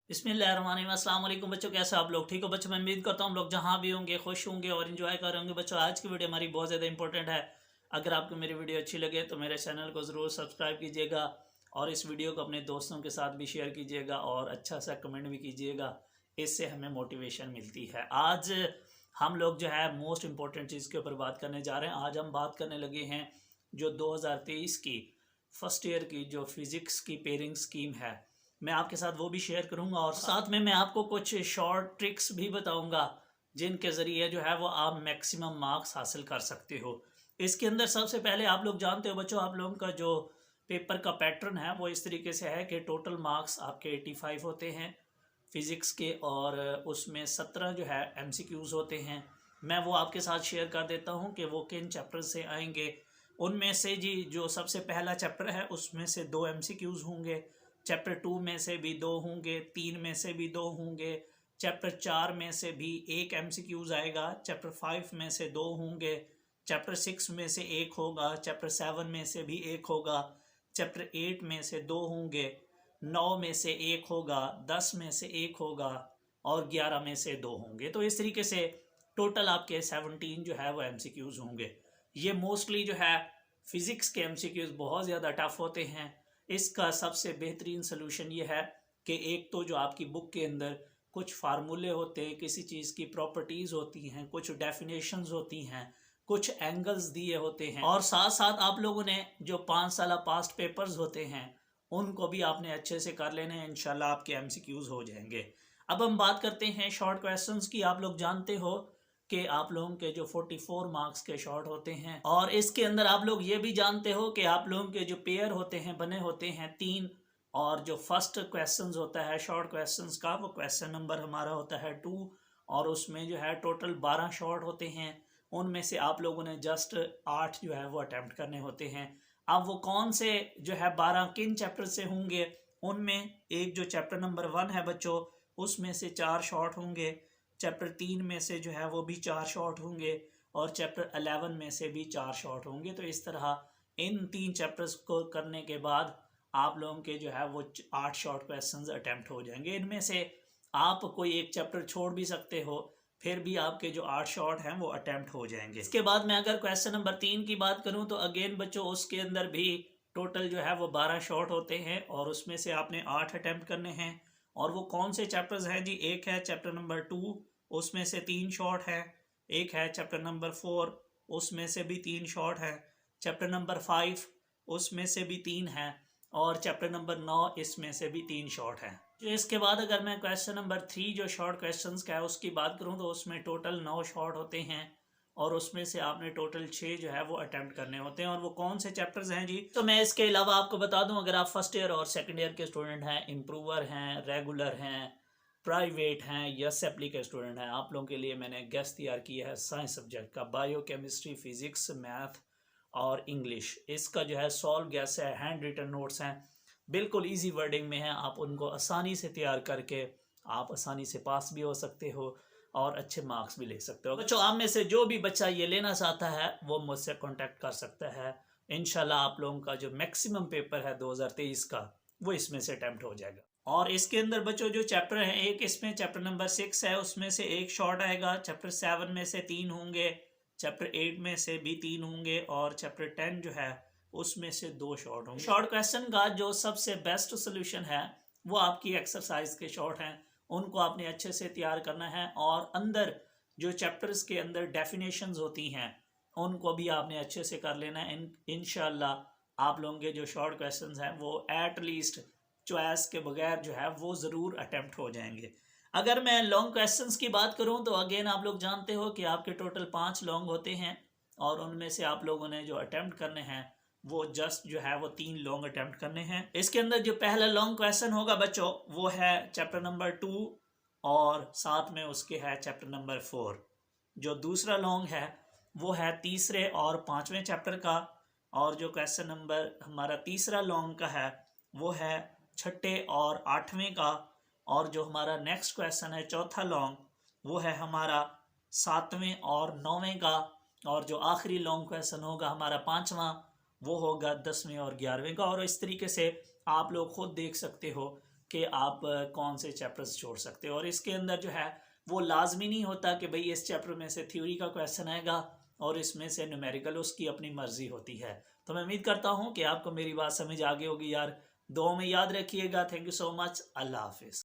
बिस्मिल्लाहिर्रहमानिर्रहीम। अस्सलाम वालेकुम बच्चों, कैसे आप लोग? ठीक हो बच्चों? मैं उम्मीद करता हूँ हम लोग जहाँ भी होंगे खुश होंगे और इन्जॉय कर रहे होंगे। बच्चों, आज की वीडियो हमारी बहुत ज़्यादा इंपॉर्टेंट है। अगर आपको मेरी वीडियो अच्छी लगे तो मेरे चैनल को ज़रूर सब्सक्राइब कीजिएगा और इस वीडियो को अपने दोस्तों के साथ भी शेयर कीजिएगा और अच्छा सा कमेंट भी कीजिएगा। इससे हमें मोटिवेशन मिलती है। आज हम लोग जो है मोस्ट इम्पॉर्टेंट चीज़ के ऊपर बात करने जा रहे हैं। आज हम बात करने लगे हैं जो 2023 की फर्स्ट ईयर की जो फिज़िक्स की पेयरिंग स्कीम है, मैं आपके साथ वो भी शेयर करूंगा और साथ में मैं आपको कुछ शॉर्ट ट्रिक्स भी बताऊंगा जिनके ज़रिए जो है वो आप मैक्सिमम मार्क्स हासिल कर सकते हो। इसके अंदर सबसे पहले आप लोग जानते हो बच्चों, आप लोगों का जो पेपर का पैटर्न है वो इस तरीके से है कि टोटल मार्क्स आपके 85 होते हैं फ़िज़िक्स के और उसमें 17 जो है MCQs होते हैं। मैं वो आपके साथ शेयर कर देता हूँ कि वो किन चैप्टर से आएंगे। उनमें से जी जो सबसे पहला चैप्टर है उसमें से 2 MCQs होंगे, चैप्टर 2 में से भी 2 होंगे, 3 में से भी 2 होंगे, चैप्टर 4 में से भी 1 MCQs आएगा, चैप्टर 5 में से 2 होंगे, चैप्टर 6 में से 1 होगा, चैप्टर 7 में से भी 1 होगा, चैप्टर 8 में से 2 होंगे, 9 में से 1 होगा, 10 में से 1 होगा और 11 में से 2 होंगे। तो इस तरीके से टोटल आपके 17 जो है वो MCQs होंगे। ये मोस्टली जो है फ़िज़िक्स के MCQs बहुत ज़्यादा टफ होते हैं। इसका सबसे बेहतरीन सलूशन ये है कि एक तो जो आपकी बुक के अंदर कुछ फार्मूले होते हैं, किसी चीज़ की प्रॉपर्टीज़ होती हैं, कुछ डेफिनेशंस होती हैं, कुछ एंगल्स दिए होते हैं और साथ साथ आप लोगों ने जो 5 साल पास्ट पेपर्स होते हैं उनको भी आपने अच्छे से कर लेने हैं। इंशाल्लाह आपके MCQs हो जाएंगे। अब हम बात करते हैं शॉर्ट क्वेश्चंस की। आप लोग जानते हो कि आप लोगों के जो 44 मार्क्स के शॉर्ट होते हैं और इसके अंदर आप लोग ये भी जानते हो कि आप लोगों के जो पेयर होते हैं बने होते हैं 3 और जो फर्स्ट क्वेश्चंस होता है शॉर्ट क्वेश्चंस का वो क्वेश्चन नंबर हमारा होता है 2 और उसमें जो है टोटल 12 शॉर्ट होते हैं। उनमें से आप लोगों ने जस्ट 8 जो है वो अटैम्प्ट करने होते हैं। अब वो कौन से जो है 12 किन चैप्टर से होंगे, उनमें एक जो चैप्टर नंबर 1 है बच्चों उसमें से 4 शॉर्ट होंगे, चैप्टर 3 में से जो है वो भी 4 शॉर्ट होंगे और चैप्टर 11 में से भी 4 शॉर्ट होंगे। तो इस तरह इन 3 चैप्टर्स को करने के बाद आप लोगों के जो है वो 8 शॉर्ट क्वेश्चंस अटैम्प्ट हो जाएंगे। इनमें से आप कोई एक चैप्टर छोड़ भी सकते हो, फिर भी आपके जो 8 शॉर्ट हैं वो अटैम्प्ट हो जाएंगे। इसके बाद मैं अगर क्वेश्चन नंबर 3 की बात करूं तो अगेन बच्चों उसके अंदर भी टोटल जो है वो 12 शॉर्ट होते हैं और उसमें से आपने 8 अटैम्प्ट करने हैं। और वो कौन से चैप्टर्स हैं जी? एक है चैप्टर नंबर 2, उसमें से 3 शॉर्ट है। एक है चैप्टर नंबर 4, उसमें से भी 3 शॉर्ट है। चैप्टर नंबर 5 उसमें से भी 3 है और चैप्टर नंबर 9 इसमें से भी 3 शॉर्ट है। इसके बाद अगर मैं क्वेश्चन नंबर 3 जो शॉर्ट क्वेश्चंस का है उसकी बात करूं तो उसमें टोटल 9 शॉर्ट होते हैं और उसमें से आपने टोटल 6 जो है वो अटैम्प्ट करने होते हैं। और वो कौन से चैप्टर्स हैं जी? तो मैं इसके अलावा आपको बता दूं, अगर आप फर्स्ट ईयर और सेकंड ईयर के स्टूडेंट हैं, इम्प्रूवर हैं, रेगुलर हैं, प्राइवेट हैं या सेप्ली के स्टूडेंट हैं, आप लोगों के लिए मैंने गेस्ट तैयार किया है साइंस सब्जेक्ट का, बायो केमिस्ट्री, फिजिक्स, मैथ और इंग्लिश। इसका जो है सॉल्व गैस है, हैंड रिटन नोट्स हैं, बिल्कुल इजी वर्डिंग में है। आप उनको आसानी से तैयार करके आप आसानी से पास भी हो सकते हो और अच्छे मार्क्स भी ले सकते हो। बच्चों, आप में से जो भी बच्चा ये लेना चाहता है वो मुझसे कांटेक्ट कर सकता है। इंशाल्लाह आप लोगों का जो मैक्सिमम पेपर है 2023 का वो इसमें से अटैम्प्ट हो जाएगा। और इसके अंदर बच्चों जो चैप्टर है, एक इसमें चैप्टर नंबर 6 है, उसमें से 1 शॉर्ट आएगा। चैप्टर 7 में से 3 होंगे, चैप्टर 8 में से भी 3 होंगे और चैप्टर 10 जो है उसमें से 2 शॉर्ट होंगे। शॉर्ट क्वेश्चन का जो सबसे बेस्ट सोल्यूशन है वो आपकी एक्सरसाइज के शॉर्ट हैं, उनको आपने अच्छे से तैयार करना है और अंदर जो चैप्टर्स के अंदर डेफिनेशंस होती हैं उनको भी आपने अच्छे से कर लेना है। इंशाल्लाह आप लोगों के जो शॉर्ट क्वेश्चंस हैं वो एट लीस्ट चॉइस के बगैर जो है वो ज़रूर अटैम्प्ट हो जाएंगे। अगर मैं लॉन्ग क्वेश्चंस की बात करूं तो अगेन आप लोग जानते हो कि आपके टोटल 5 लॉन्ग होते हैं और उनमें से आप लोगों ने जो अटैम्प्ट करने हैं वो जस्ट जो है वो 3 लॉन्ग अटैम्प्ट करने हैं। इसके अंदर जो पहला लॉन्ग क्वेश्चन होगा बच्चों वो है चैप्टर नंबर 2 और साथ में उसके है चैप्टर नंबर 4। जो दूसरा लॉन्ग है वो है तीसरे और 5वें चैप्टर का और जो क्वेश्चन नंबर हमारा तीसरा लॉन्ग का है वो है 6ठे और 8वें का और जो हमारा नेक्स्ट क्वेश्चन है चौथा लॉन्ग वो है हमारा 7वें और 9वें का और जो आखिरी लॉन्ग क्वेश्चन होगा हमारा 5वां वो होगा 10वें और 11वें का। और इस तरीके से आप लोग खुद देख सकते हो कि आप कौन से चैप्टर्स छोड़ सकते हो। और इसके अंदर जो है वो लाजमी नहीं होता कि भाई इस चैप्टर में से थ्योरी का क्वेश्चन आएगा और इसमें से न्यूमेरिकल, उसकी अपनी मर्जी होती है। तो मैं उम्मीद करता हूँ कि आपको मेरी बात समझ आ गई होगी यार। दुआ में याद रखिएगा। Thank you so much. अल्लाह हाफिज़।